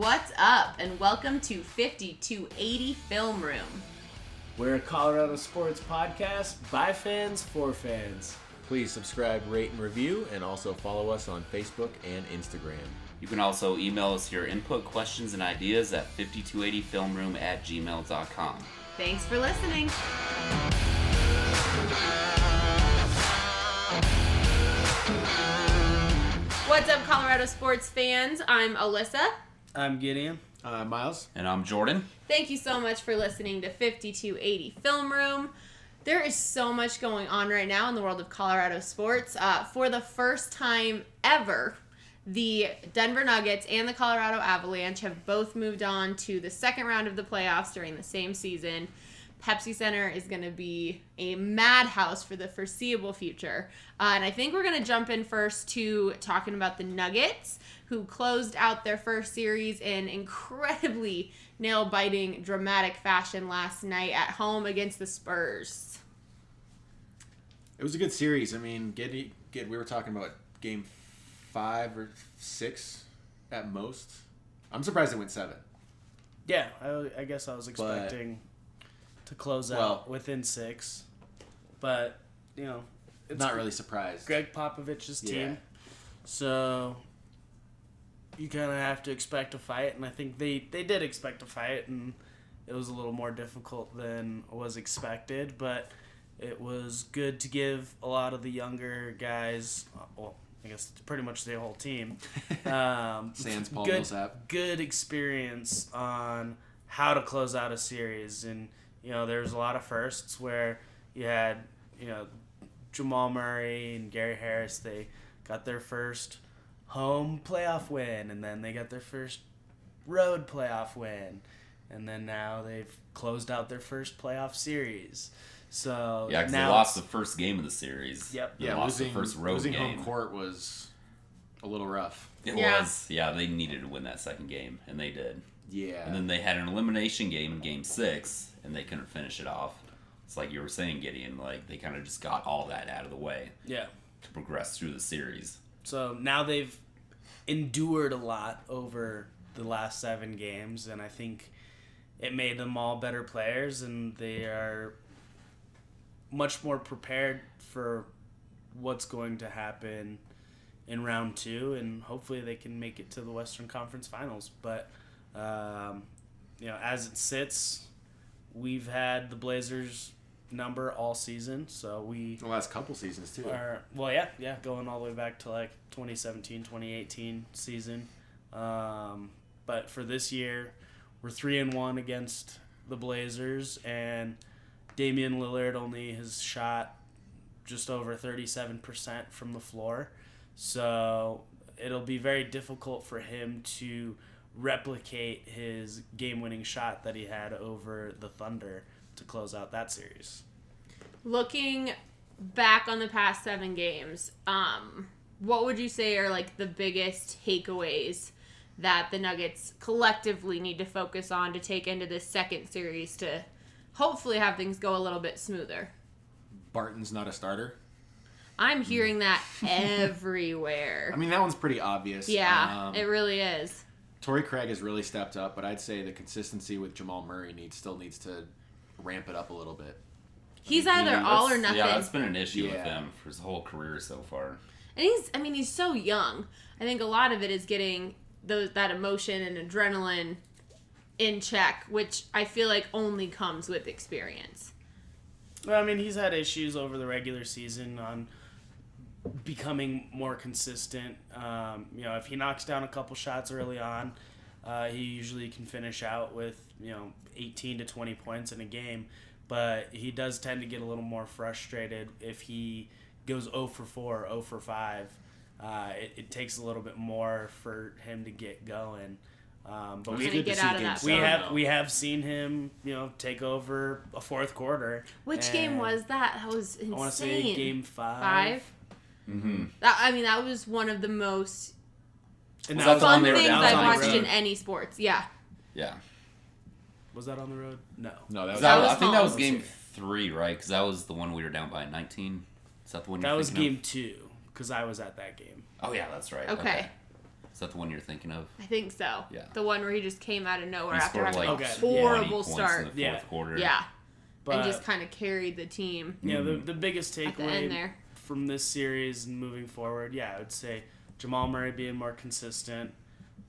What's up, and welcome to 5280 Film Room. We're a Colorado sports podcast by fans for fans. Please subscribe, rate, and review, and also follow us on Facebook and Instagram. You can also email us your input, questions, and ideas at 5280filmroom@gmail.com. Thanks for listening. What's up, Colorado sports fans? I'm Alyssa. I'm Gideon. Miles. And I'm Jordan. Thank you so much for listening to 5280 Film Room. There is so much going on right now in the world of Colorado sports. For the first time ever, the Denver Nuggets and the Colorado Avalanche have both moved on to the second round of the playoffs during the same season. Pepsi Center is going to be a madhouse for the foreseeable future. And I think we're going to jump in first to talking about the Nuggets, who closed out their first series in incredibly nail-biting, dramatic fashion last night at home against the Spurs. It was a good series. I mean, we were talking about game 5 or 6 at most. I'm surprised it went 7. Yeah, I guess I was expecting to close out within 6. But, you know, it's not really surprised. Greg Popovich's team. So you kind of have to expect a fight, and I think they did expect a fight, and it was a little more difficult than was expected, but it was good to give a lot of the younger guys, well, I guess pretty much the whole team, Sans Paul Millsap, good experience on how to close out a series. And you know, there's a lot of firsts where you had, you know, Jamal Murray and Gary Harris. They got their first home playoff win, and then they got their first road playoff win, and then now they've closed out their first playoff series. So yeah, because they lost the first game of the series. Yep. They lost the first road losing game. Home court was a little rough. It was. Yeah, they needed to win that second game, and they did. Yeah. And then they had an elimination game in game 6, and they couldn't finish it off. It's like you were saying, Gideon, like they kind of just got all that out of the way. Yeah. To progress through the series. So now they've endured a lot over the last 7 games, and I think it made them all better players, and they are much more prepared for what's going to happen in round 2, and hopefully they can make it to the Western Conference Finals. But you know, as it sits, we've had the Blazers number all season, so the last couple seasons too. Going all the way back to like 2017, 2018 season. But for this year, we're 3-1 against the Blazers, and Damian Lillard only has shot just over 37% from the floor. So it'll be very difficult for him to replicate his game-winning shot that he had over the Thunder to close out that series. Looking back on the past 7 games, what would you say are like the biggest takeaways that the Nuggets collectively need to focus on to take into this second series to hopefully have things go a little bit smoother? Barton's not a starter. I'm hearing that everywhere. I mean, that one's pretty obvious. Yeah, it really is. Torrey Craig has really stepped up, but I'd say the consistency with Jamal Murray still needs to ramp it up a little bit. He's either all or nothing. Yeah, that's been an issue with him for his whole career so far. And he's so young. I think a lot of it is getting that emotion and adrenaline in check, which I feel like only comes with experience. Well, I mean, he's had issues over the regular season on becoming more consistent. You know, if he knocks down a couple shots early on, he usually can finish out with, 18 to 20 points in a game. But he does tend to get a little more frustrated if he goes 0 for 4, 0 for 5. It takes a little bit more for him to get going. But we have seen him, take over a fourth quarter. Which game was that? That was insane. I want to say game 5. Mm-hmm. That was one of the most fun things I've watched in any sports. Yeah. Yeah. Was that on the road? No. No, that was I think that was game 3, right? Because that was the one we were down by 19. Is that the one? That was game 2, because I was at that game. Oh yeah, that's right. Okay. Is that the one you're thinking of? I think so. Yeah. The one where he just came out of nowhere He after scored having like a 20 horrible points start. in the fourth quarter. Yeah. But, And just kind of carried the team yeah, the biggest at the end takeaway there. from this series and moving forward, I would say Jamal Murray being more consistent.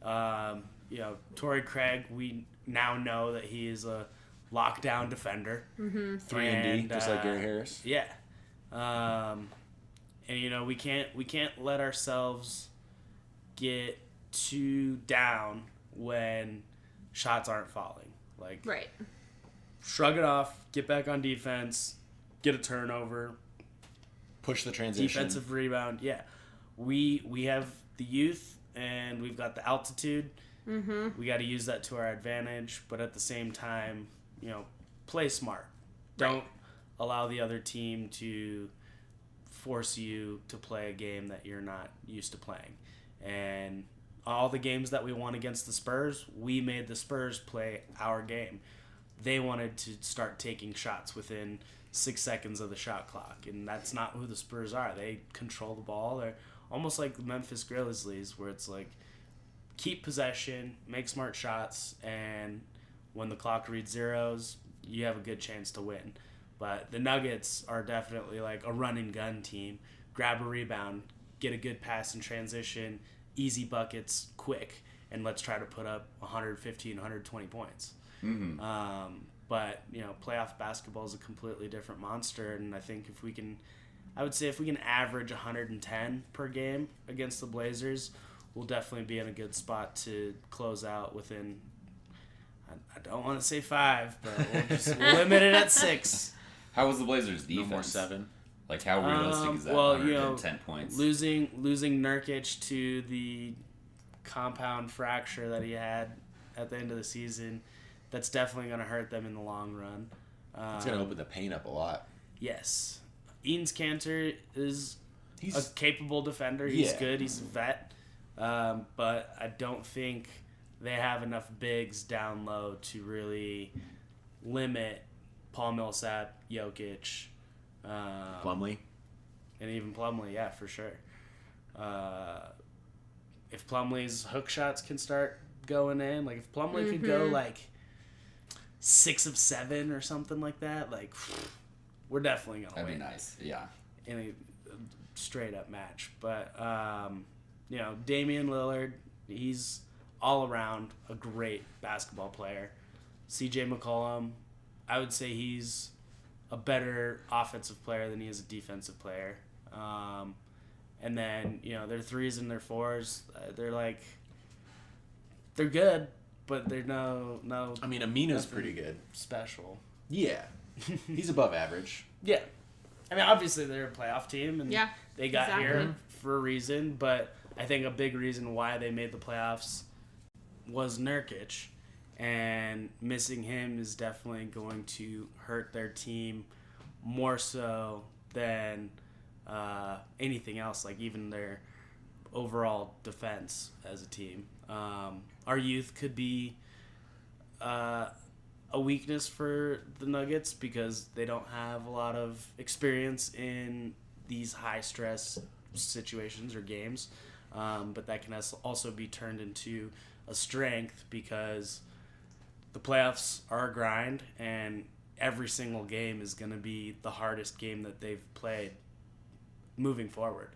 Torrey Craig, we now know that he is a lockdown defender. 3-and-D, just like Gary Harris. Yeah. And we can't let ourselves get too down when shots aren't falling. Like, Right. shrug it off, get back on defense, get a turnover, Push the transition. defensive rebound. Yeah. We have the youth and we've got the altitude. We got to use that to our advantage, but at the same time, play smart. Don't allow the other team to force you to play a game that you're not used to playing. And all the games that we won against the Spurs, we made the Spurs play our game. They wanted to start taking shots within 6 seconds of the shot clock, and that's not who the Spurs are. They control the ball. They're almost like the Memphis Grizzlies, where it's like keep possession, make smart shots, and when the clock reads zeros, you have a good chance to win. But the Nuggets are definitely like a run and gun team. Grab a rebound, get a good pass in transition, easy buckets, quick, and let's try to put up 115, 120 points. But playoff basketball is a completely different monster, and I think if we can average 110 per game against the Blazers, we'll definitely be in a good spot to close out within, I don't want to say 5, but we'll limit it at 6. How was the Blazers' defense? No more 7. Like, how realistic is that? Well, 110 points. Losing Nurkic to the compound fracture that he had at the end of the season, that's definitely going to hurt them in the long run. It's going to open the paint up a lot. Yes. Eanes Kanter is a capable defender. He's good. He's a vet. But I don't think they have enough bigs down low to really limit Paul Millsap, Jokic, Plumlee. And even Plumlee, yeah, for sure. If Plumlee's hook shots can start going in, like if Plumlee could go like 6 of 7 or something like that, like we're definitely gonna That'd win. be nice. Yeah. In a straight up match. But Damian Lillard, he's all around a great basketball player. CJ McCollum, I would say he's a better offensive player than he is a defensive player. And then, their 3s and their 4s, they're good, but they're no. I mean, Amina's pretty good. Special. Yeah. He's above average. Yeah. I mean, obviously they're a playoff team, and they got here for a reason, but I think a big reason why they made the playoffs was Nurkic, and missing him is definitely going to hurt their team more so than anything else, like even their overall defense as a team. Our youth could be a weakness for the Nuggets because they don't have a lot of experience in these high-stress situations or games. But that can also be turned into a strength because the playoffs are a grind, and every single game is going to be the hardest game that they've played moving forward.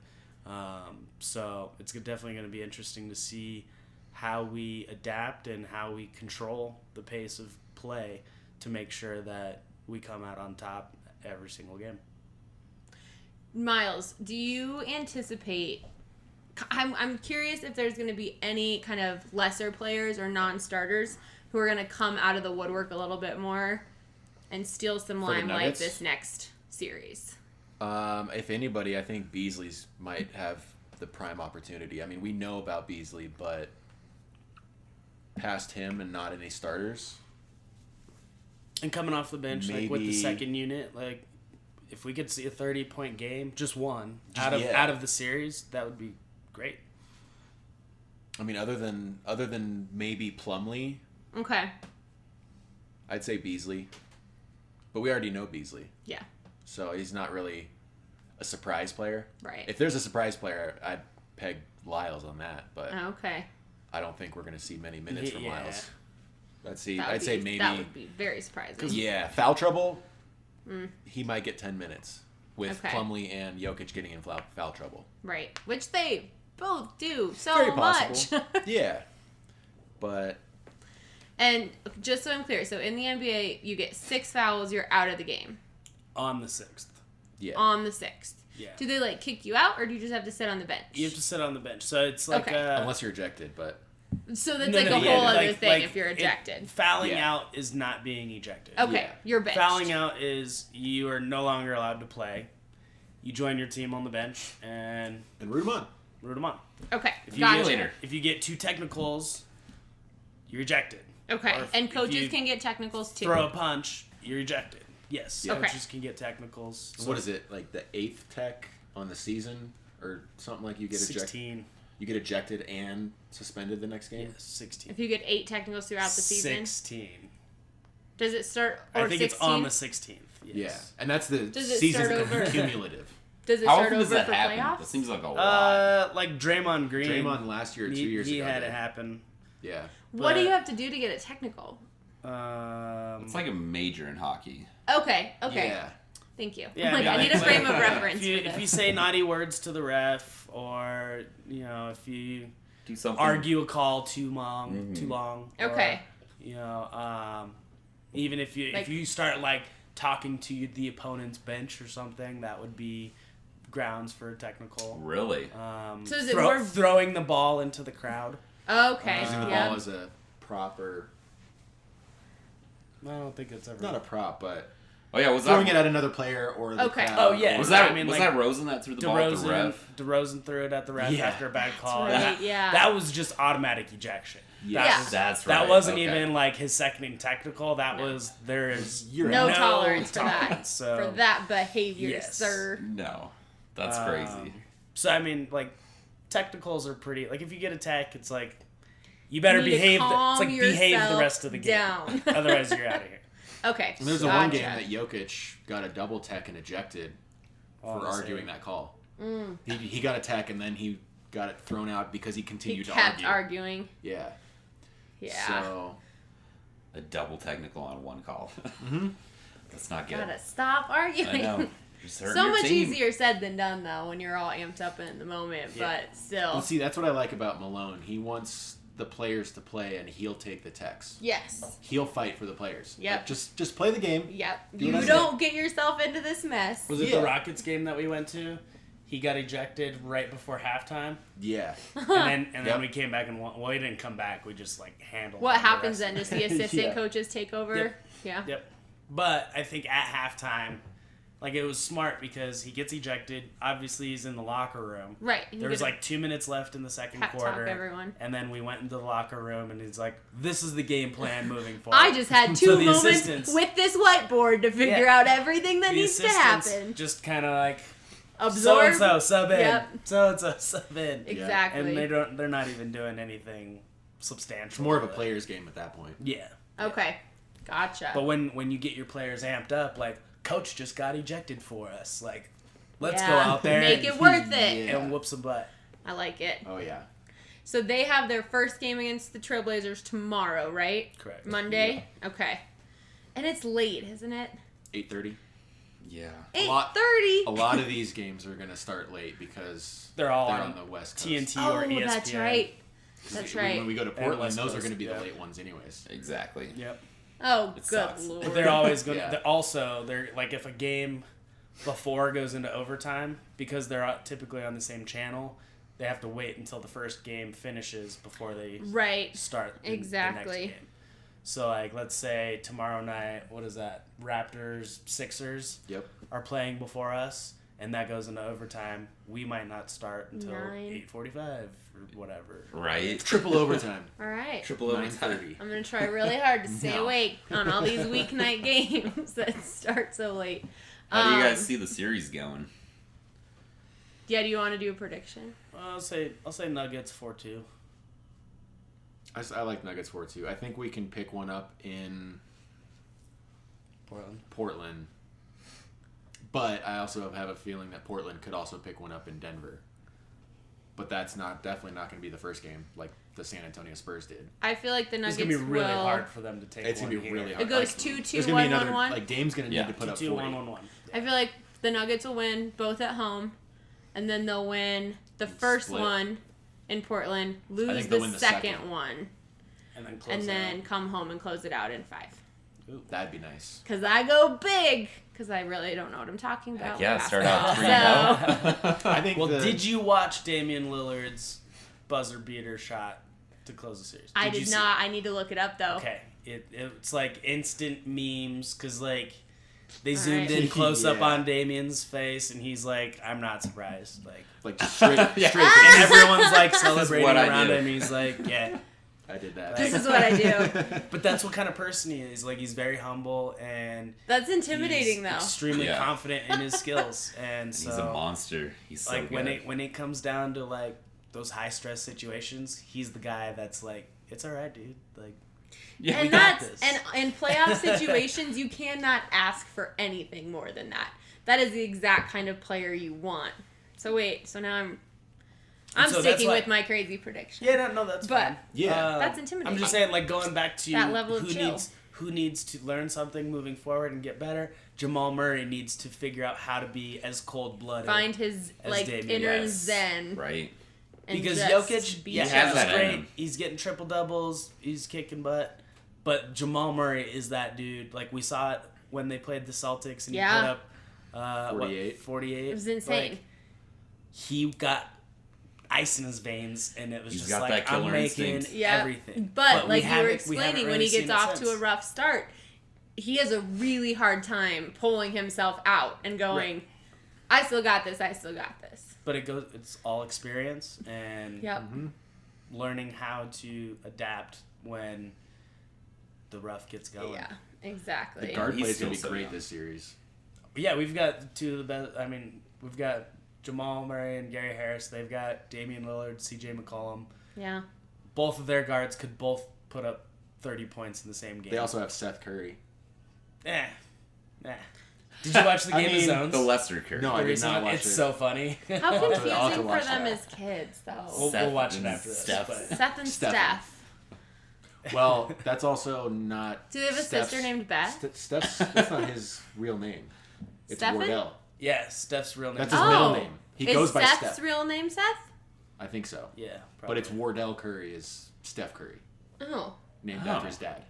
So it's definitely going to be interesting to see how we adapt and how we control the pace of play to make sure that we come out on top every single game. Miles, do you anticipate... I'm curious if there's going to be any kind of lesser players or non-starters who are going to come out of the woodwork a little bit more and steal some limelight this next series. If anybody, I think Beasley's might have the prime opportunity. I mean, we know about Beasley, but past him and not any starters. And coming off the bench, like with the second unit, like if we could see a 30-point game, just one out of the series, that would be great. I mean, other than maybe Plumlee, okay, I'd say Beasley, but we already know Beasley. Yeah. So he's not really a surprise player. Right. If there's a surprise player, I'd peg Lyles on that, but Okay. I don't think we're going to see many minutes from Yeah. Lyles. Let's see. That would I'd say be- maybe. That would be very surprising. Yeah, foul trouble. He might get 10 minutes with Okay. Plumlee and Jokic getting in foul trouble. Right. Which they both do so Very much. possible. Yeah, but And just so I'm clear, so in the NBA, you get 6 fouls, you're out of the game On the 6th. yeah, on the 6th. Yeah. Do they like kick you out, or do you just have to sit on the bench? You have to sit on the bench. So it's like Okay. unless you're ejected. But So that's No, like no, a yeah, whole other like- thing like if you're ejected. fouling Yeah. out is not being ejected. Okay, yeah. you're benched. Fouling out is you are no longer allowed to play. You join your team on the bench and root him on. root them on. Okay, If you gotcha. get, if you get 2 technicals, you're ejected. Okay, Or if- and if coaches you can get technicals too. Throw a punch, you're ejected. Yes, Yeah. Okay. coaches can get technicals. What is it, like the 8th tech on the season or something, like you get ejected? 16. You get ejected and suspended the next game. Yeah, 16. If you get 8 technicals throughout the season, 16. does it start or I think 16? it's on the 16th. Yes. Yeah, and that's the Does it season start over? cumulative. Does it How start often over does that for happen? playoffs? That seems like a lot. Like Draymond Green. Draymond last year, 2 years he ago. had did. it happen. Yeah, What do but- you have to do to get a technical? It's like a major in hockey. Okay, yeah. thank you. Yeah, like, I need a like- frame of reference If you, for this. if you say naughty words to the ref, or if you Do something. argue a call too long, or, Okay. even if Like- you start like talking to the opponent's bench or something, that would be grounds for a technical. Really? So is it more- throwing the ball into the crowd? Okay, Using the yeah. ball as a prop, or I don't think it's ever not a prop, but Oh yeah, was throwing that it at another player or the Okay. crowd. Oh, yeah. was that I mean, was like, that Rosen that threw the ball at the ref? DeRozan threw it at the ref Yeah. after a bad call. right, That- yeah. That was just automatic ejection. Yeah. Yeah. That's right. That wasn't okay. even like his second and technical. That No. was there is You're No out. tolerance for that. tolerance, So, For that behavior, Yes. sir. No, that's um, crazy. So I mean, like technicals are pretty. Like if you get a tech, it's like you better You need to behave. calm It's like behave the yourself rest of the game. down. Otherwise, you're out of here. Okay, And there's a one game gotcha. that Jokic got a double tech and ejected for Honestly. arguing that call. He got a tech and then he got it thrown out because he He continued to kept argue. arguing. Yeah. Yeah. So A double technical on one call. That's not good. Gotta stop arguing. I know. Just hurting So your much team. easier said than done, though, when you're all amped up in the moment. Yeah. But still, Well, see, that's what I like about Malone. He wants the players to play, and he'll take the techs. yes, He'll fight for the players. Yep. Like, just play the game. yep. Do You what I say. don't get yourself into this mess. Was it Yeah. the Rockets game that we went to? He got ejected right before halftime, Yeah. and then Yep. we came back and won. Well, we didn't come back. We just like handled. What the happens rest. then? Just the assistant Yeah. coaches take over. Yep. Yeah. Yep. But I think at halftime, like it was smart because he gets ejected. Obviously, he's in the locker room. Right. You There was get a like 2 minutes left in the second pep talk, quarter, everyone. and then we went into the locker room, and he's like, "This is the game plan moving forward." I just had two So the moments assistants- with this whiteboard to figure Yeah. out everything that the needs to assistants happen. just kind of like so Absorb. and so sub in, Yep. so and so sub in, Exactly. and they're not even doing anything substantial. It's more of a with it. player's game at that point. Yeah. Okay. Gotcha. But when you get your players amped up, like coach just got ejected for us, like let's Yeah. go out there Make and, it worth it. Yeah. and whoop some butt. I like it. Oh, yeah. So they have their first game against the Trailblazers tomorrow, right? Correct. Monday? Okay. And it's late, isn't it? 8:30. Yeah. lot- 8:30. A lot of these games are going to start late because They're all on on the West Coast. TNT Oh, or ESPN. that's right. That's When right. we go to Portland, West those are Coast, going to be yeah. the late ones anyways. Exactly. Yep. Oh, It good sucks. lord. But they're always going. Yeah. to Also, they're like if a game before goes into overtime because they're typically on the same channel, they have to wait until the first game finishes before they Right. start the Exactly. next game. So like let's say tomorrow night, what is that? Raptors Sixers Yep. are playing before us, and that goes into overtime. We might not start until 9. 8:45 or whatever. Right. Triple overtime. All right. Triple overtime. 9:30. I'm going to try really hard to stay No. awake on all these weeknight games that start so late. How do you guys Um, see the series going? Yeah, do you want to do a prediction? I'll say Nuggets 4-2. I like Nuggets 4-2. I think we can pick one up in Portland. But I also have a feeling that Portland could also pick one up in Denver. but that's definitely not going to be the first game like the San Antonio Spurs did. I feel like the It's Nuggets gonna be really will... hard for them to take. It's going to be here. really hard. It goes Like, 2-2, there's gonna be another 1-1-1. like Dame's going to need to put up 2-2, 40. 1-1-1. I feel like the Nuggets will win both at home, and then they'll win the first split. one in Portland, lose think they'll the win the second second. one, And then close and it then out. come home and close it out in 5. Ooh. That'd be nice. Because I go big, because I really don't know what I'm talking about. Heck yeah, with start out basketball. 3-0. I think Well, the, did you watch Damian Lillard's buzzer beater shot to close the series? I you did see not. I need to look it up, though. it? Okay, it's like instant memes because like they All zoomed right. in close up Yeah. on Damian's face and he's like, "I'm not surprised." Like, just straight Yeah. straight and face. everyone's like celebrating what I around do. him. He's like, "Yeah." I did that. This is what I do. But that's what kind of person he is. Like he's very humble and That's intimidating, he's though. extremely Yeah. confident in his skills, and so He's a monster. He's so like good. when it comes down to like those high stress situations, he's the guy that's like, "It's all right, dude." Like, yeah, And got that's this. and in playoff situations, you cannot ask for anything more than that. That is the exact kind of player you want. So now I'm so that's sticking why- with my crazy prediction. yeah, no, that's But- fine. Yeah. That's intimidating. I'm just saying, like going back to That level of chill. who needs to learn something moving forward and get better. Jamal Murray needs to figure out how to be as cold blooded. Find his As like Damian, inner yes. zen. right? And Because just Jokic, be yeah, He chill. has he's that in great. him. He's getting triple doubles. He's kicking butt. But Jamal Murray is that dude. Like we saw it when they played the Celtics and Yeah. he put up 48. 48. It was insane. Like, he got ice in his veins, and it was He's just got like that I'm killer making instinct. Yeah, everything. But we like you were haven't- we haven't explaining, when really he gets seen it off to a since. rough start, he has a really hard time pulling himself out and going, Right. I still got this, I still got this. But it's all experience and Yep. learning how to adapt when the rough gets going. Yeah, exactly. The guard He's play is going to still be so great young. this series. Yeah, we've got two of the best. I mean, we've got Jamal Murray and Gary Harris. They've got Damian Lillard, C.J. McCollum. Yeah. Both of their guards could both put up 30 points in the same game. They also have Seth Curry. Did you watch the I Game mean, of Zones? The lesser Curry. No, I did not watch It's it. so funny. How I'll have confusing to for watch them that. as kids, though. We'll watch it and after this. Steph. but- Seth and Stephen. Steph. Well, that's also not. Do they have a Steph's- sister named Beth? That's not his real name. It's Stephen? Wardell. Yeah, Steph's real name. That's his Oh. middle name. He Is goes by Steph's Steph. real name Seth? I think so. Yeah, But probably. it's Wardell Curry is Steph Curry, Oh. named Oh. after his dad.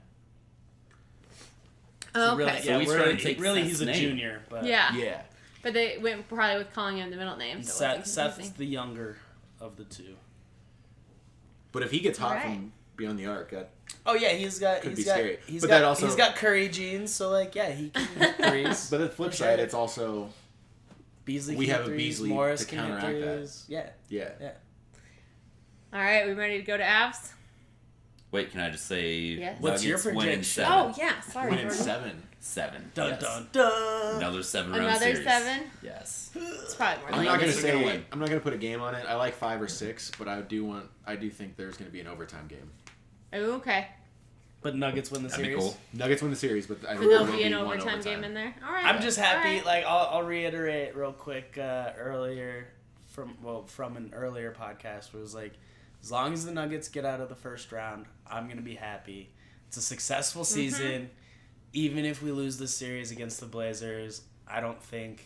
Oh, Really, okay. yeah, So he's really, trying to take really Seth's he's a name. junior. But Yeah. Yeah. But they went probably with calling him the middle name. So it wasn't Seth's confusing. the younger of the two. But if he gets hot Alright. from beyond the arc, that Oh yeah, he's got Could he's be got scary. he's But got that also- he's got Curry genes, so like yeah, he can hit threes. but the flip For side, sure. it's also Beasley we can have hit a threes, Beasley Morris to can hit counteract that. threes. Yeah. yeah. All right, we ready to go to Avs? Wait, can I just say Yes. What's your Nuggets win in prediction? 7? Oh, yeah. Sorry. Winning Jordan. 7. 7. Dun Yes. dun dun. Another 7-round Another series. 7? Yes. It's probably more I'm like not gonna Nuggets are gonna say win. I'm not gonna put a game on it. I like 5 or 6, but I do think there's gonna be an overtime game. Oh, okay. But Nuggets win the That'd be series. cool. Nuggets win the series, but I So think there'll there will be an one overtime game in there? All right. I'm just happy. All right. Like I'll reiterate real quick earlier from an earlier podcast where it was like, as long as the Nuggets get out of the first round, I'm gonna be happy. It's a successful season. Even if we lose this series against the Blazers, I don't think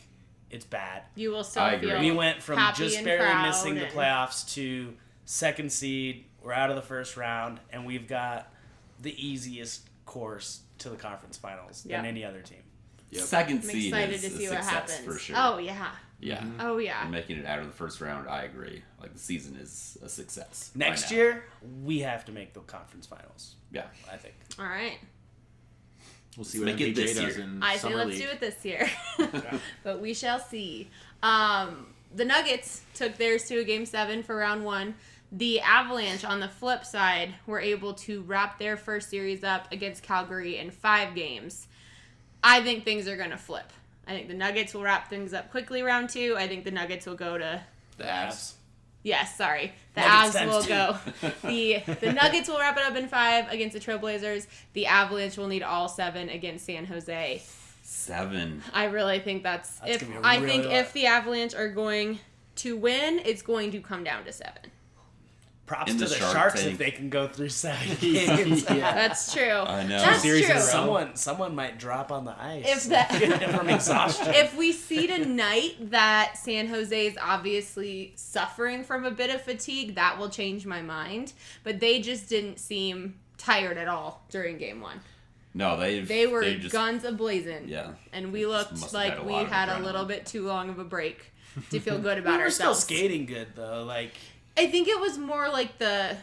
it's bad. You will still I agree. feel We went from happy just and barely proud missing the and- playoffs to second seed. We're out of the first round, and we've got the easiest course to the conference finals Yep. than any other team. Yep. Second I'm seed excited is to a see what success happens. for sure. Oh, yeah. Yeah. Mm-hmm. Oh, yeah. And making it out of the first round, I agree. Like, the season is a success. by Next now. year, we have to make the conference finals. Yeah. I think. All right. We'll see Let's what make it MPJ this does year. in I say summer let's league. do it this year. But we shall see. The Nuggets took theirs to a Game 7 for round 1. The Avalanche, on the flip side, were able to wrap their first series up against Calgary in 5 games. I think things are going to flip. I think the Nuggets will wrap things up quickly round 2. I think the Nuggets will go to... The Avs. Yes, sorry. The Nuggets Avs will times go. The Nuggets will wrap it up in 5 against the Trailblazers. The Avalanche will need all 7 against San Jose. 7. I really think that's That's if gonna be I really think hard. if the Avalanche are going to win, it's going to come down to 7. Props In to the the Shark Sharks Tank. if they can go through 7 games. That's true. I know. That's series in a true. row. Someone might drop on the ice If that- from exhaustion. If we see tonight that San Jose is obviously suffering from a bit of fatigue, that will change my mind. But they just didn't seem tired at all during game 1. No, They were just, guns a-blazing. Yeah. And we Must looked have like had a we lot of had a adrenaline. little bit too long of a break to feel good we about were still ourselves. skating good though. Like I think it was more like I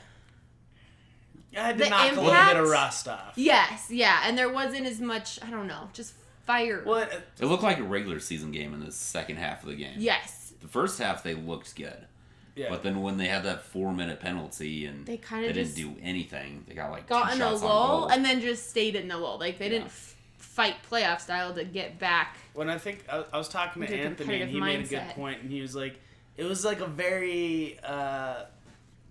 had to The knock a little impact- bit of rust off. yes, yeah, and there wasn't as much, I don't know, just fire. Well, It looked like a regular season game in the second half of the game. Yes. The first half they looked good. yeah. But then when they had that 4-minute penalty and They kinda didn't just do anything, they got like Got 2 in a shots on lull goal. and then just stayed in the lull. Like they Yeah. didn't fight playoff style to get back. When I think I was talking to Into Anthony and he competitive made a mindset. good point and he was like, it was like a very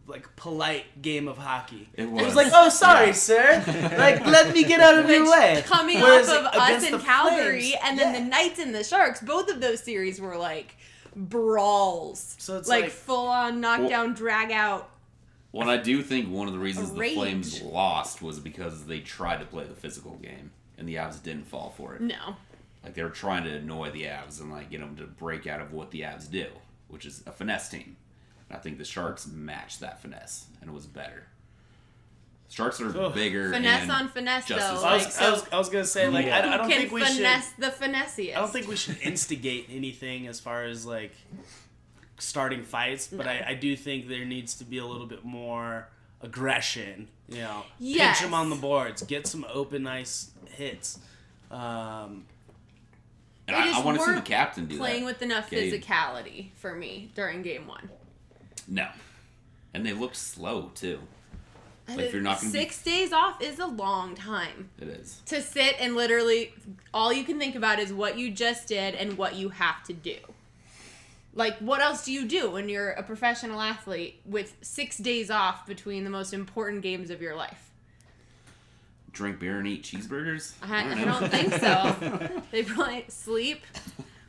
like polite game of hockey. It was was. like, oh, sorry, Yeah. sir. Like, let me get out of your way. Coming Whereas off of us against in the Calgary Flames, and then yeah. the Knights and the Sharks, both of those series were like brawls. So it's like like- full on knockdown, drag out. Well, I do think one of the reasons the Rage. Flames lost was because they tried to play the physical game, and the Avs didn't fall for it. No. Like, they were trying to annoy the Avs and, like, get them to break out of what the Avs do, which is a finesse team. And I think the Sharks matched that finesse, and it was better. Sharks are Ugh. bigger Finesse and on finesse just though. as I Like, was, so I was gonna say like Yeah. I don't who can think we should. finesse the finessiest? I don't think we should instigate anything as far as like starting fights, but No. I do think there needs to be a little bit more aggression. You know, Yes. pinch them on the boards, get some open ice hits. And They I just want to see the weren't captain do playing that. with enough Gabe. physicality for me during game 1. No. And they looked slow, too. Like, if you're not gonna be- 6 days off is a long time It is. to sit and literally all you can think about is what you just did and what you have to do. Like, what else do you do when you're a professional athlete with 6 days off between the most important games of your life? Drink beer and eat cheeseburgers? I know. don't think so. They probably sleep,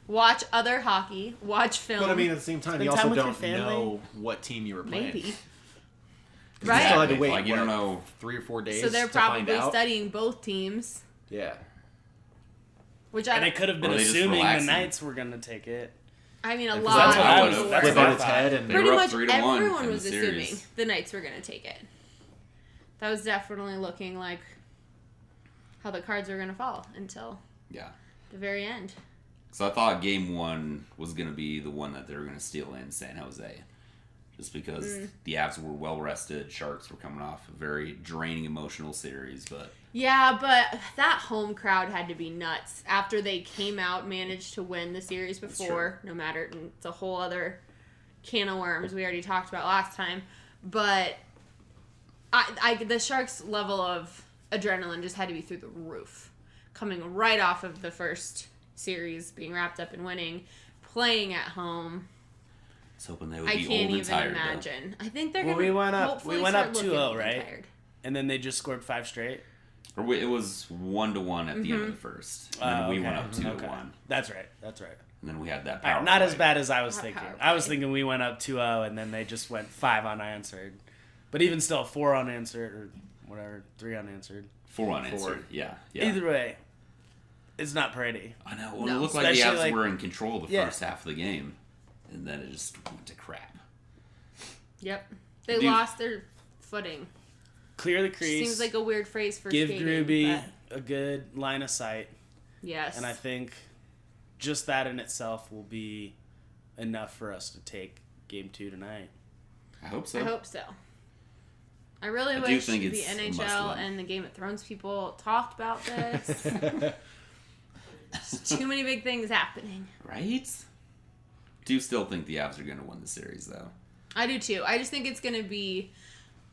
watch other hockey, watch film. But I mean, at the same time, Spend you time also with your don't family. know what team you were playing. maybe. 'Cause you Right. still had to Exactly. wait, Like, you don't what, know. 3 or 4 days So they're to find probably out? studying both teams, Yeah. which And they I could have been Or they just assuming the relaxing. Knights were gonna take it. mean a That's lot what of I was- people that's were. what I Flip on its thought. head and They Pretty were up much 3-1 everyone in was the assuming series. the Knights were going to take it. That was definitely looking like how the cards were going to fall until Yeah. the very end. So I thought game 1 was going to be the one that they were going to steal in San Jose. Just because the Avs were well rested. Sharks were coming off a very draining emotional series. But Yeah, but that home crowd had to be nuts after they came out, managed to win the series before. No matter, it's a whole other can of worms we already talked about last time. But the Sharks' level of adrenaline just had to be through the roof, coming right off of the first series, being wrapped up in winning, playing at home. I was hoping they would I be can't old and even tired. imagine. I think they're Well, gonna. we went up hopefully 2-0, start looking old and right? tired. And then they just scored 5 straight. Or it was 1-1 at the end of Mm-hmm. the first. And then we okay. went up 2-1. Okay. That's right. And then we had that All power right, not as play. bad as I was Not thinking. power I was play. thinking we went up 2-0 and then they just went 5 unanswered. But even still, 4 unanswered or whatever, 3 unanswered. 4 unanswered. Yeah. Either way, it's not pretty. I know. Well, No. it looked like the Especially, Avs like- were in control of the Yeah. first half of the game. And then it just went to crap. Yep, they Do you- lost their footing. Clear the crease. Seems like a weird phrase for give skating, Gruby but a good line of sight. yes. And I think just that in itself will be enough for us to take game 2 tonight. I hope so. I hope so. I really I do wish think the it's a NHL must-win. and the Game of Thrones people talked about this. There's too many big things happening. Right? Do still think the Avs are going to win the series, though. I do too. I just think it's going to be.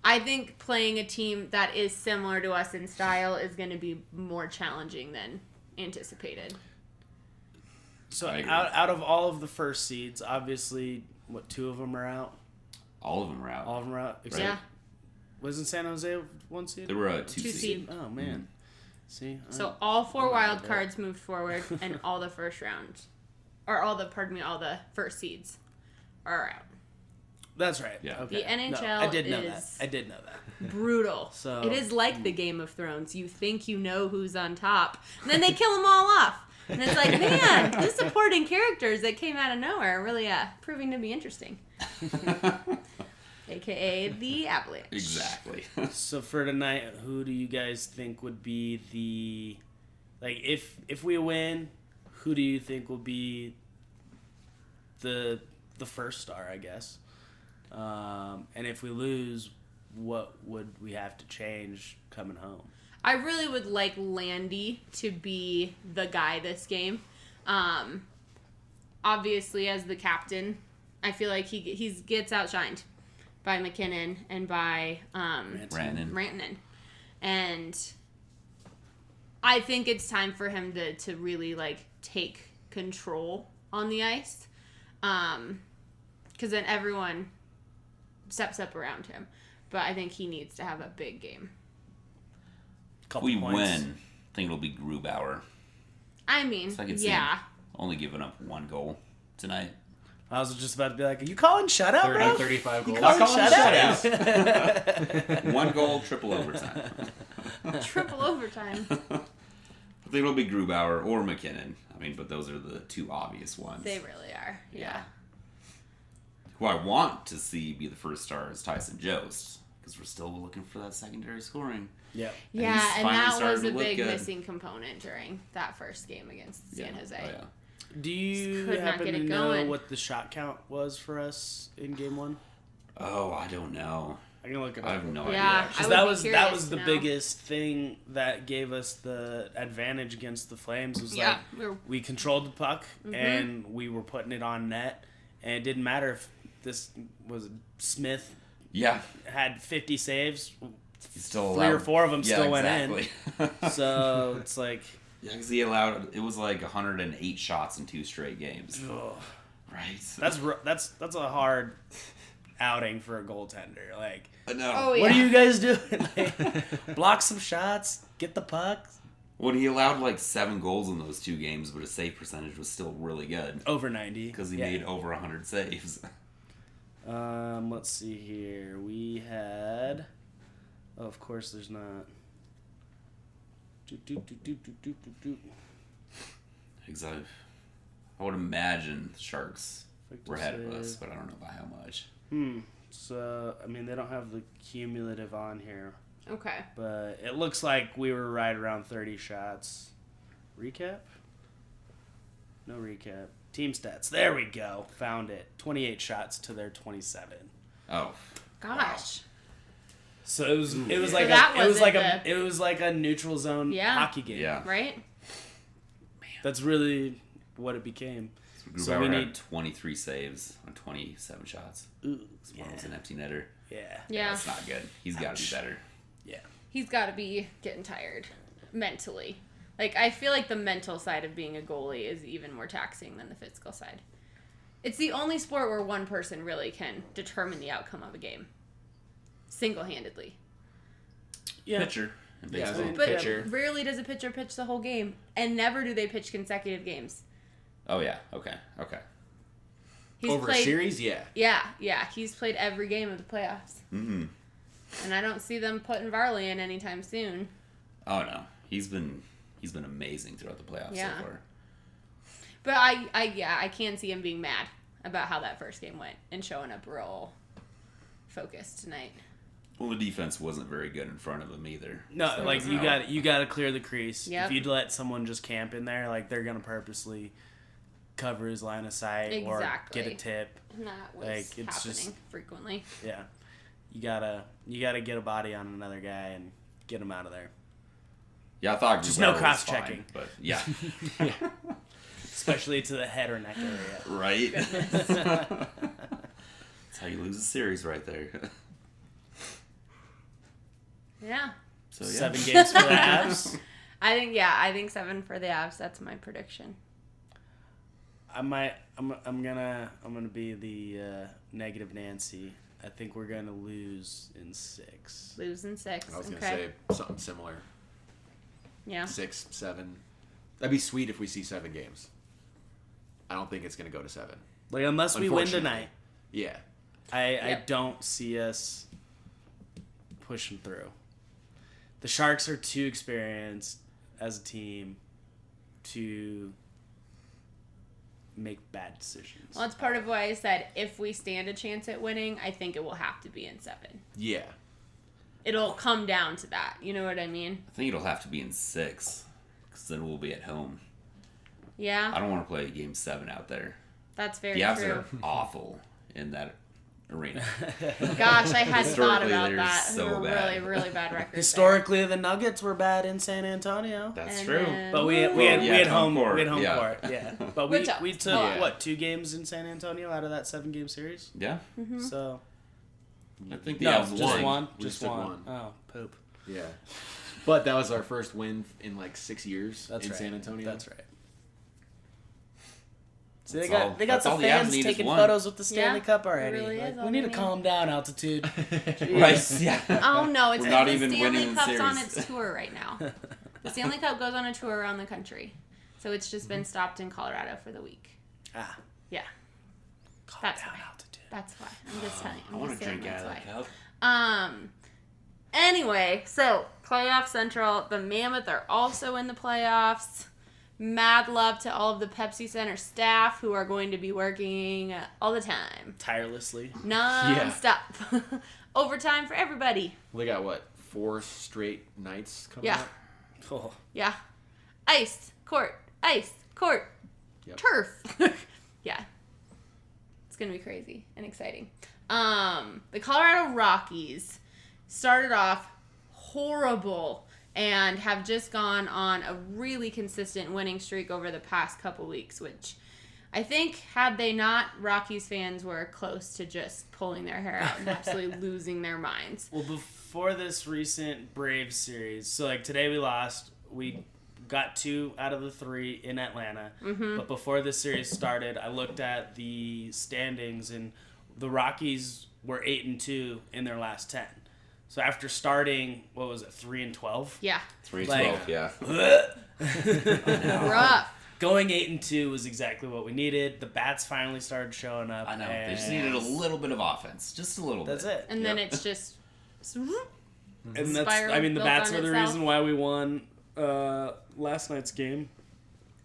I think playing a team that is similar to us in style is going to be more challenging than anticipated. So I agree. out of all of the first seeds, obviously, 2 of them are out? All of them are out. All of them are out? Except, Yeah. Wasn't San Jose 1 seed? They were a 2 Two seed. seed. Oh, man. See? So all 4 I'm wild not bad. cards moved forward, and all the first round, or all the first seeds are out. That's right. Yeah. Okay. The NHL No, I did know is- that. I did know that. Brutal. So- it is like the Game of Thrones. You think you know who's on top, and then they kill them all off. And it's like, man, the supporting characters that came out of nowhere are really proving to be interesting. AKA the Avalanche. Exactly. So for tonight, who do you guys think would be if we win, who do you think will be the first star, I guess? And if we lose, what would we have to change coming home? I really would like Landy to be the guy this game. Obviously, as the captain, I feel like he gets outshined by McKinnon and by Rantanen. And I think it's time for him to really take control on the ice. Because then everyone steps up around him. But I think he needs to have a big game. If we win, I think it'll be Grubauer. I mean, So I could see him only giving up 1 goal tonight. I was just about to be like, are you calling shutout, 30, bro? 35 goals. calling shutout. 1 goal, triple overtime. triple overtime. I think it'll be Grubauer or McKinnon. I mean, but those are the 2 obvious ones. They really are. Yeah. Who I want to see be the first star is Tyson Jost, because we're still looking for that secondary scoring. Yeah. Yeah, he's and finally that starting was to a look big good. missing component during that first game against San Jose. Oh, yeah. Do you Could not happen get to it know going. what the shot count was for us in game 1? Oh, I don't know. I can look it up. I have no Yeah, idea. I Because would that be was curious the to know. biggest thing that gave us the advantage against the Flames. Was Yeah, we controlled the puck Mm-hmm. and we were putting it on net, and it didn't matter if this was Smith Yeah, had 50 saves. he's still 3 or allowed. 4 of them Yeah, still went exactly. in. So it's like, Yeah, because he allowed, it was like 108 shots in 2 straight games. ugh. Right. that's a hard outing for a goaltender. Like, No. Oh, yeah. what are you guys doing? Like, block some shots, get the puck. Well, he allowed like 7 goals in those 2 games, but his save percentage was still really good. Over 90. Because he made over 100 saves. Let's see here. We had. Oh, of course, there's not. Exactly. I would imagine the Sharks Effective were ahead of save. us, but I don't know by how much. So, I mean, they don't have the cumulative on here, Okay. but it looks like we were right around 30 shots. Recap? No recap. Team stats. There we go. Found it. 28 shots to their 27. Oh. Gosh. So it was So like that it was wasn't like a neutral zone Yeah. hockey game. Yeah. Right? That's really what it became. So So we Grubauer need had 23 saves on 27 shots. Ooh, One was an empty netter. yeah. Yeah. That's not good. He's got to be better. Yeah. He's got to be getting tired mentally. Like, I feel like the mental side of being a goalie is even more taxing than the physical side. It's the only sport where one person really can determine the outcome of a game. Single-handedly. Yeah. Pitcher. in Yeah, baseball. But Pitcher. rarely does a pitcher pitch the whole game. And never do they pitch consecutive games. Oh, yeah. Okay. He's Over a series, yeah. Yeah. He's played every game of the playoffs. Mm-hmm. And I don't see them putting Varley in anytime soon. Oh, no. He's been amazing throughout the playoffs Yeah. so far. But I can see him being mad about how that first game went and showing up real focused tonight. Well, the defense wasn't very good in front of him either. No, So like it's you not- got to clear the crease. Yep. If you'd let someone just camp in there, like they're gonna purposely cover his line of sight or Exactly. get a tip. And that was Like, it's happening just- frequently. Yeah, you gotta get a body on another guy and get him out of there. Yeah, I thought Just Grubauer no was cross-checking. fine, but yeah. Especially to the head or neck area. Right? That's how you lose a series right there. Yeah. So, yeah. 7 games for the Avs. I think 7 for the Avs. That's my prediction. I'm gonna be the negative Nancy. I think we're gonna lose in 6. Losing 6. I was going to Okay. say something similar. Yeah. 6, 7. That'd be sweet if we see 7 games. I don't think it's going to go to 7. Like unless we win Unfortunately. tonight, Yeah. I don't see us pushing through. The Sharks are too experienced as a team to make bad decisions. Well, that's part of why I said if we stand a chance at winning, I think it will have to be in 7. Yeah. It'll come down to that. You know what I mean? I think it'll have to be in 6, because then we'll be at home. Yeah. I don't want to play Game 7 out there. That's very The Avs true. are awful in that arena. Gosh, I had thought Historically, about they're that. so They were bad. really, really bad records. Historically, the Nuggets were bad in San Antonio. That's And true. then- But we had home home court. court. Yeah. But we Which helps. we took Yeah. 2 games in San Antonio out of that 7-game series. Yeah. Mm-hmm. So I think the no, Avs just won. one. We Just took one. one. Oh, poop. Yeah. But that was our first win in like 6 years That's in right. San Antonio. That's right. So That's they got all- they got that's all some the Avs fans need is taking one. photos with the Stanley Yeah, Cup it already. really Like, is all we need they to need. calm down, altitude. Right. Yeah. Oh no, it's We're not the even Stanley winning the Cup's on series. its tour right now. The Stanley Cup goes on a tour around the country, so it's just been stopped in Colorado for the week. Yeah, Calm That's down, why. altitude. that's why. I'm just telling you. I want to drink out of that. that cup. Anyway, so playoff central. The Mammoth are also in the playoffs. Mad love to all of the Pepsi Center staff who are going to be working all the time, Tirelessly. non-stop. Overtime for everybody. Well, they got what, 4 straight nights coming Yeah. up? Oh. Yeah. Ice, court, Yep. turf. Yeah. It's going to be crazy and exciting. The Colorado Rockies started off horrible and have just gone on a really consistent winning streak over the past couple weeks, which I think had they not, Rockies fans were close to just pulling their hair out and absolutely losing their minds. Well, before this recent Braves series, so like today we lost. We got 2 out of the 3 in Atlanta. Mm-hmm. But before this series started, I looked at the standings, and the Rockies were 8-2 in their last 10. So after starting, 3-12? Yeah. 3-12. Like- Yeah. Rough. Going 8-2 was exactly what we needed. The bats finally started showing up. I know. They and just needed a little bit of offense. Just a little That's bit. it. And then Yep. it's just... And that's, Spiral the built bats on were the itself. reason why we won last night's game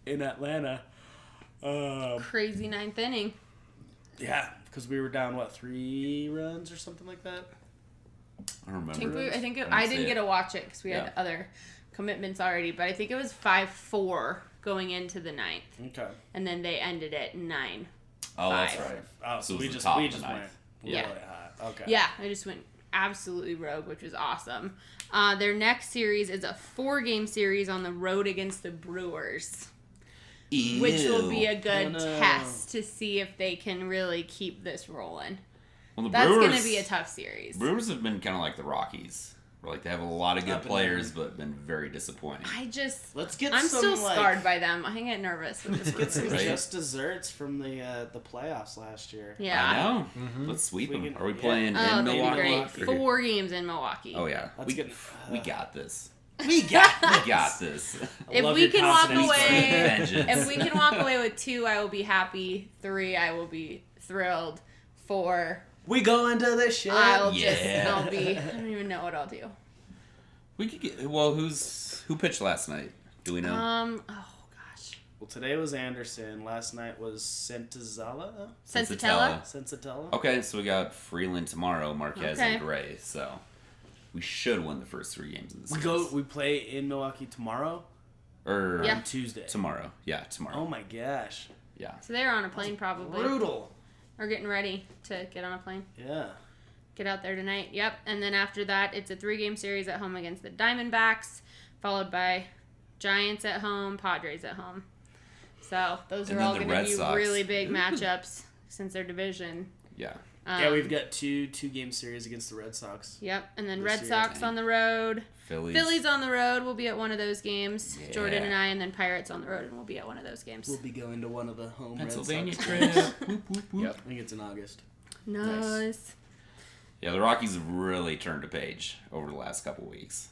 in Atlanta. Crazy 9th inning. Yeah, because we were down, 3 runs or something like that? I don't I think remember. I didn't get to watch it because we had Yeah. other commitments already, but I think it was 5-4 going into the 9th, Okay. and then they ended it 9. Oh, that's 5. right. Oh, So so it we was the just top we of the just went ninth. really Yeah. hot. Okay. Yeah, I just went absolutely rogue, which was awesome. Their next series is a 4-game series on the road against the Brewers, which will be a good Oh, no. test to see if they can really keep this rolling. Well, the That's Brewers, going to be a tough series. Brewers have been kind of like the Rockies. Where, like, they have a lot of good Up and players, but been very disappointing. Let's get I'm some, still like, scarred by them. I get nervous with the Get some Brewers. Right. just desserts from the playoffs last year. Yeah. I know. Mm-hmm. Let's sweep We them. can- Are we yeah. playing Oh, in that'd be Milwaukee? great. 4 games in Milwaukee. Oh, yeah. That's good. We got this. We got We got this. I If love we your can walk confidence. away, Vengeance. if we can walk away with 2, I will be happy. 3, I will be thrilled. 4, We go into the shit. I'll Yeah. I'll be. I don't even know what I'll do. We could get. Well, who pitched last night? Do we know? Oh gosh, Well, today was Anderson. Last night was Senzatella. Sensatella. Senzatella. Okay, so we got Freeland tomorrow, Marquez, Okay. and Gray. So we should win the first 3 games of the We series. We play in Milwaukee tomorrow. Or Yeah. On Tuesday. tomorrow. Yeah, tomorrow. Oh my gosh. Yeah. So they're on a plane probably, Brutal. or getting ready to get on a plane. Yeah. Get out there tonight. Yep. And then after that, it's a 3-game series at home against the Diamondbacks, followed by Giants at home, Padres at home. So those And are then all the going to Red be Sox. really big matchups since their division. Yeah. Yeah, we've got two-game series against the Red Sox. Yep. And then this Red year. Sox Dang. on the road. Phillies. On the road. We'll be at one of those games. Yeah. Jordan and I, and then Pirates on the road, and we'll be at one of those games. We'll be going to one of the home Pennsylvania Red Sox. trip. Whoop, whoop, whoop. Yep. I think it's in August. Nice. Yeah, the Rockies have really turned a page over the last couple weeks.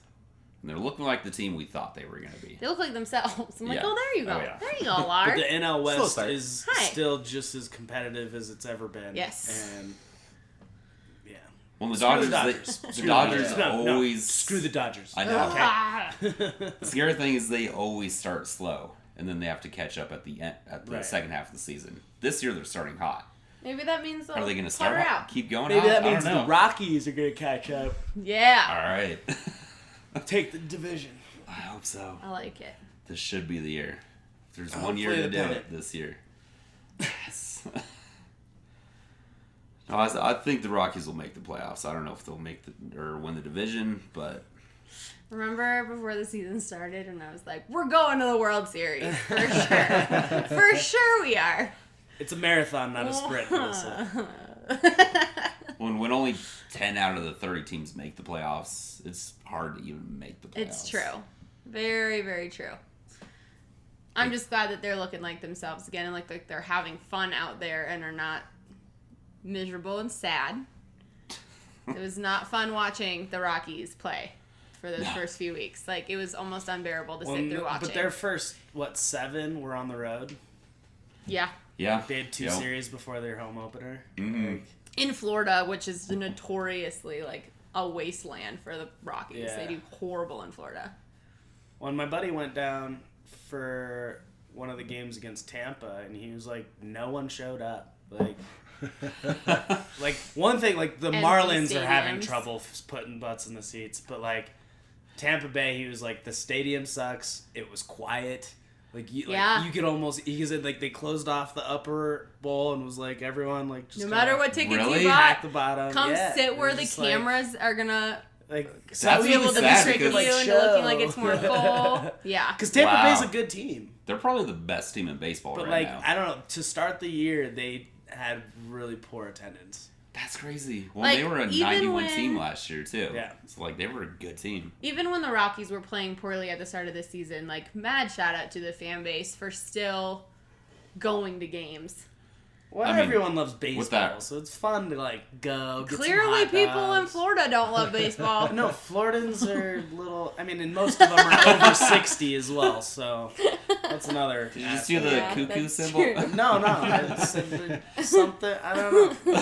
And they're looking like the team we thought they were going to be. They look like themselves. I'm like, Yeah. oh, there you go. Oh, yeah. There you go, Lars. But the NL Slow West start. is Hi. still just as competitive as it's ever been. Yes. And yeah. Well, the Screw the Dodgers, Dodgers. the Dodgers No, always... screw the Dodgers. I know. Ah. The scary thing is they always start slow, and then they have to catch up at the Right. second half of the season. This year they're starting hot. Maybe that means they'll Are they going to putter start hot? out. Keep going Maybe hot? that I means don't the know. Rockies are going to catch up. Yeah. All right. Take the division. I hope so. I like it. This should be the year. If there's one Hopefully year to the do pennant. it this year. Yes. No, I think the Rockies will make the playoffs. I don't know if they'll make or win the division, but Remember before the season started and I was like, we're going to the World Series. For sure. For sure we are. It's a marathon, not a sprint, Alyssa. when only 10 out of the 30 teams make the playoffs, it's hard to even make the playoffs. It's true. Very, very true. I'm just glad that they're looking like themselves again and like they're having fun out there and are not miserable and sad. It was not fun watching the Rockies play for those first few weeks. Like, it was almost unbearable to sit through watching. But their first, 7 were on the road? Yeah. Yeah. They had 2 series before their home opener. Mhm. Like, In Florida, which is notoriously, like, a wasteland for the Rockies. Yeah. They do horrible in Florida. when my buddy went down for one of the games against Tampa, and he was like, no one showed up. Like one thing, like the Empty Marlins are having stadiums. trouble putting butts in the seats, but like Tampa Bay, he was like, the stadium sucks. It was quiet. Like you could almost. He said like they closed off the upper bowl and was like everyone like just No matter what tickets Really? you hack bought, the bottom. come Yeah, sit it where was the just like- cameras are gonna Like That's some be able people to sad trick you because- into looking like it's more full. Yeah. Because Tampa Wow. Bay's a good team, They're probably the best team in baseball but right like now. I don't know. To start the year, they had really poor attendance. That's crazy. Well, Like, they were a even 91 when- team last year, too. Yeah. So, like, they were a good team. Even when the Rockies were playing poorly at the start of the season, like, mad shout out to the fan base for still going to games. Well, I mean, everyone loves with baseball, that- so it's fun to like go. Get some Clearly, hot people in dogs. Florida don't love baseball. No, Floridans are little. I mean, and most of them are over 60 as well. So that's another. Did you see the Yeah, cuckoo that's symbol? true. No. I said something. I don't know.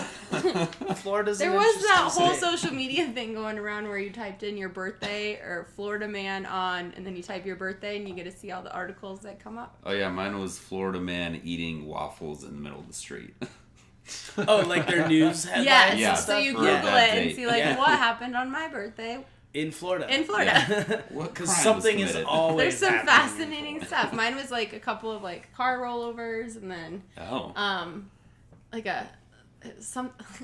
Florida's. There an was that interesting whole state. social media thing going around where you typed in your birthday or Florida man on, and then you type your birthday and you get to see all the articles that come up. Oh, yeah, mine was Florida man eating waffles in the middle of the street. Oh, like their news headlines. Yes, Yeah, and so stuff? you for Google that it and date. see, like, Yeah. what happened on my birthday. In Florida. In Florida. What Because crime was something is committed? always. There's some happening in fascinating Florida. stuff. Mine was, like, a couple of, like, car rollovers and then, Oh. like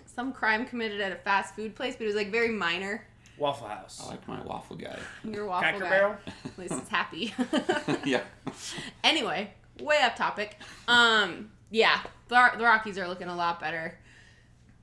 some crime committed at a fast food place, but it was, like, very minor. Waffle House. I like my waffle guy. Your waffle Cracker guy. Barrel. At least it's happy. Yeah. Anyway, way off topic. Yeah, the Rockies are looking a lot better.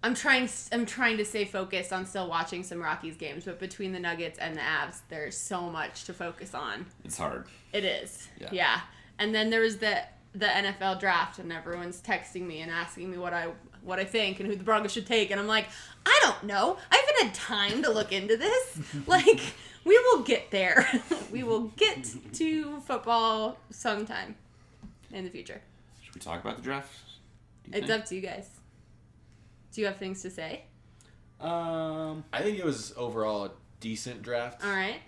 I'm trying to stay focused on still watching some Rockies games, but between the Nuggets and the Avs, there's so much to focus on. It's hard. It is. Yeah. Yeah. And then there was the NFL draft, and everyone's texting me and asking me what I think and who the Broncos should take, and I'm like, I don't know. I haven't had time to look into this. Like, we will get there. We will get to football sometime in the future. Should we talk about the draft? Do you It's think? up to you guys. Do you have things to say? I think it was overall a decent draft. All right.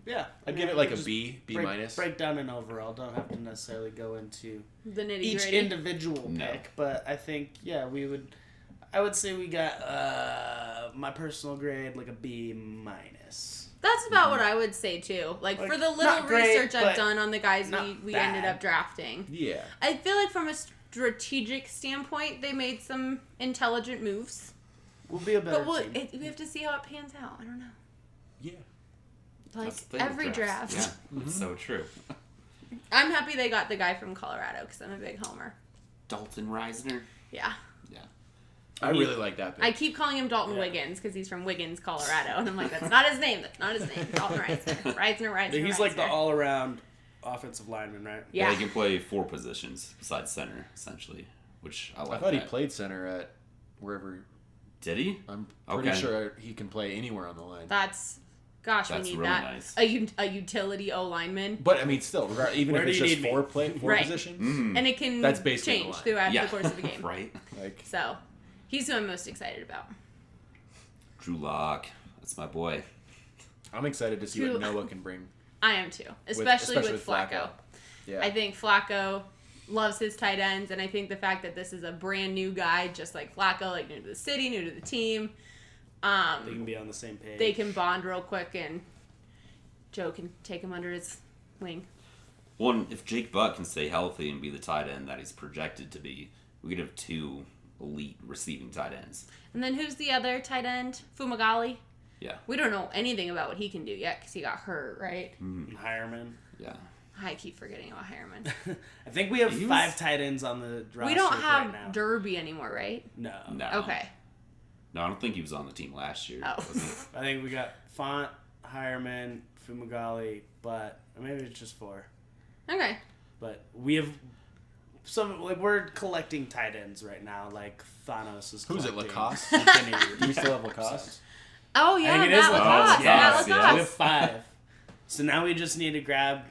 Yeah. I'd give it like a Just B break, minus. Break down an overall. Don't have to necessarily go into The nitty each gritty. individual No. pick, but I think I would say we got my personal grade like a B minus. That's about what I would say too. Like for the little not great, research I've but done on the guys not we ended bad. up drafting. Yeah. I feel like from a strategic standpoint, they made some intelligent moves. We'll be a better But team. we have to see how it pans out. I don't know. Yeah. Like That's the thing with every draft. drafts. Yeah, it's so true. I'm happy they got the guy from Colorado because I'm a big homer. Dalton Reisner. Yeah. Yeah. I really like that pick. I keep calling him Dalton Yeah. Wiggins because he's from Wiggins, Colorado. And I'm like, that's not his name. That's not his name. Dalton Reisner. Reisner. He's like the Reisner. all-around offensive lineman, right? Yeah. He can play 4 positions besides center, essentially, which I like. I thought he that. played center at wherever. Did he? I'm pretty Okay. sure he can play anywhere on the line. That's Gosh, That's we need really that. nice. A utility O lineman. But I mean, still, even Where if do it's you just need me? four Right. positions, And it can That's basically the change line. throughout Yeah. the course of the game. Right. like So, he's who I'm most excited about. Drew Lock. That's my boy. I'm excited to see Who- what Noah can bring. I am too, especially with Flacco. Flacco. Yeah, I think Flacco loves his tight ends, and I think the fact that this is a brand new guy, just like Flacco, like new to the city, new to the team, They can be on the same page. they can bond real quick, and Joe can take him under his wing. Well, and if Jake Butt can stay healthy and be the tight end that he's projected to be, we could have 2 elite receiving tight ends. And then who's the other tight end? Fumagalli? Yeah. We don't know anything about what he can do yet because he got hurt, right? Hireman. Yeah. I keep forgetting about Harriman. I think we have He was- 5 tight ends on the roster We don't right have now. Derby anymore, right? No. No. Okay. No, I don't think he was on the team last year. Oh. was he? I think we got Font, Hireman, Fumagalli, but maybe it's just 4. Okay. But we have some, like, we're collecting tight ends right now, like Thanos is Who's it, collecting Lacoste? Infinity Do you still have Lacoste? Oh, I yeah, think it is Matt Lacoste. Lacoste. Yeah, Matt Lacoste, we Lacoste. have 5. So now we just need to grab,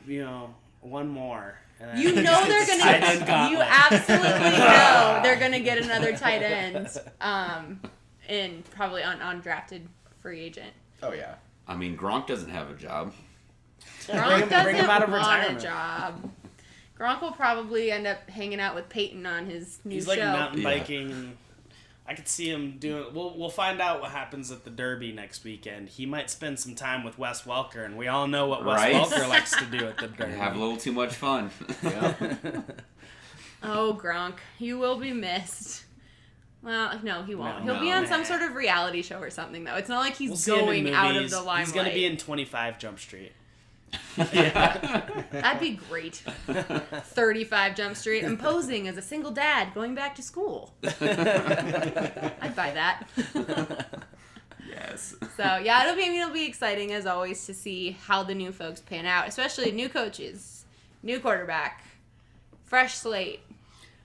one more. And then You know just they're get the gonna. tight end You gauntlet. absolutely know they're gonna get another tight end, in probably undrafted free agent. Oh yeah. I mean, Gronk doesn't have a job. Gronk bring him doesn't out of want a retirement. job. Gronk will probably end up hanging out with Peyton on his new He's show. like mountain Yeah. biking. And I could see him doing. We'll find out what happens at the Derby next weekend. He might spend some time with Wes Welker, and we all know what Wes Right? Welker likes to do at the Derby. Have a little too much fun. Yeah. Oh, Gronk, you will be missed. Well, no, he won't. No, He'll be on no. some sort of reality show or something, though. It's not like he's We'll see him in going out of movies. the limelight. He's gonna be in 25 Jump Street. That'd be great. 35 Jump Street. I'm posing as a single dad going back to school. I'd buy that. Yes. So yeah, it'll be exciting as always to see how the new folks pan out, especially new coaches, new quarterback, fresh slate.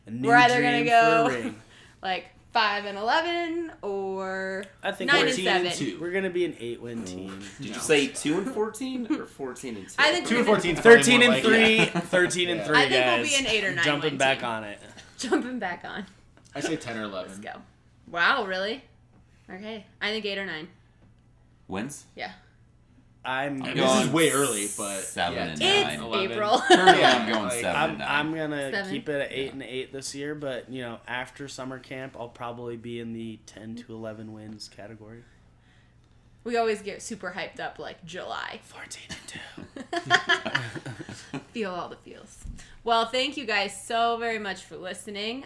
A new We're either dream gonna for a go ring. like 5-11 or I think 9 we're and 7. 2. We're gonna be an 8-win team. Did you say 2-14 or 14-2? I think 2 we're and gonna- 14. 's 13 probably and more 3. like- 13 and Yeah. 3. I think we'll guys. be an 8 or 9 Jumping win back team. on it. Jumping back on. I say 10 or 11. Let's go. Wow, really? Okay, I think 8 or 9. Wins? Yeah. I'm I'm This going is way early, but 7 yeah, and 10, It's 9. 11. April. Currently, Yeah, I'm going like, 7 I'm, and 9. I'm gonna 7. keep it at 8 and 8 this year, but after summer camp, I'll probably be in the 10 to 11 wins category. We always get super hyped up like July. 14 and 2. Feel all the feels. Well, thank you guys so very much for listening.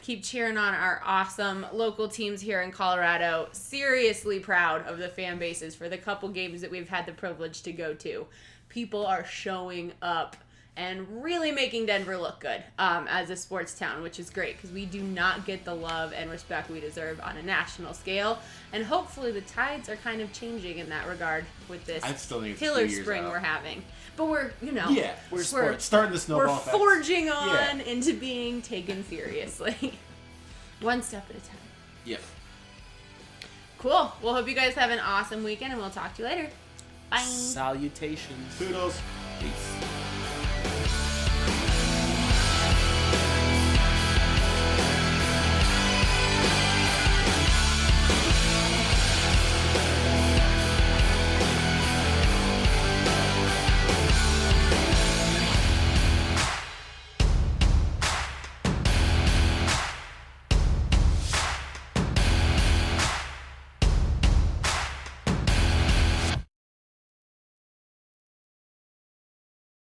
Keep cheering on our awesome local teams here in Colorado. Seriously proud of the fan bases for the couple games that we've had the privilege to go to. People are showing up and really making Denver look good as a sports town, which is great because we do not get the love and respect we deserve on a national scale. And hopefully the tides are kind of changing in that regard with this I still think it's a killer few years spring out. we're having. But we're, Yeah, we're sports. Starting the we're snowball effect. forging on Yeah. into being taken seriously. One step at a time. Yep. Cool. Well, hope you guys have an awesome weekend, and we'll talk to you later. Bye. Salutations. Toodles. Peace.